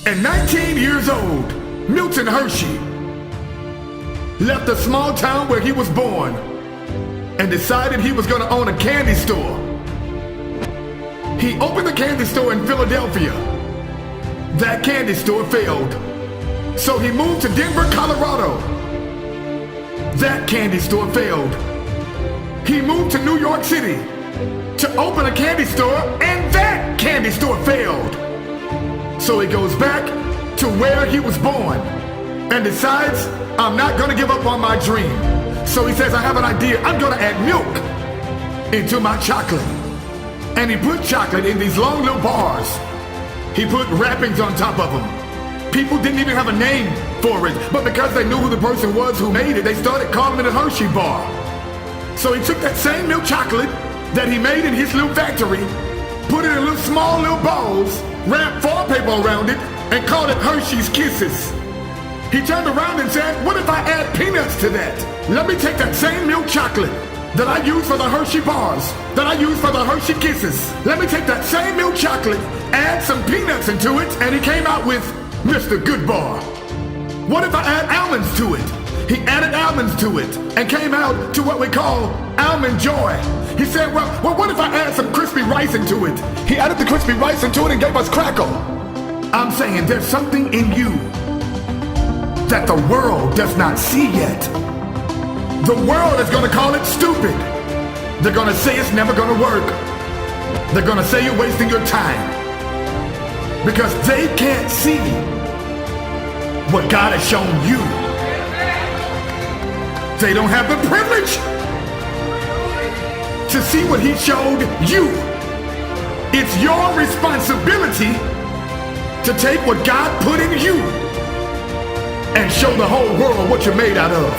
At 19 years old, Milton Hershey left the small town where he was born and decided he was going to own a candy store. He opened a candy store in Philadelphia. That candy store failed. So he moved to Denver, Colorado. That candy store failed. He moved to New York City to open a candy store, and that candy store failed. So he goes back to where he was born and decides, I'm not gonna give up on my dream. So he says, I have an idea. I'm gonna add milk into my chocolate. And he put chocolate in these long little bars. He put wrappings on top of them. People didn't even have a name for it, but because they knew who the person was who made it, they started calling it a Hershey bar. So he took that same milk chocolate that he made in his little factory, put it in little small little balls, wrapped foil paper around it, and called it Hershey's Kisses. He turned around and said, what if I add peanuts to that? Let me take that same milk chocolate that I use for the Hershey bars, that I use for the Hershey Kisses. Let me take that same milk chocolate, add some peanuts into it, and he came out with Mr. Good Bar. What if I add almonds to it? He added almonds to it and came out to what we call Almond Joy. He said, well, what if I add some crispy rice into it? He added the crispy rice into it and gave us Crackle. I'm saying there's something in you that the world does not see yet. The world is gonna call it stupid. They're gonna say it's never gonna work. They're gonna say you're wasting your time because they can't see what God has shown you. They don't have the privilege to see what he showed you. It's your responsibility to take what God put in you and show the whole world what you're made out of.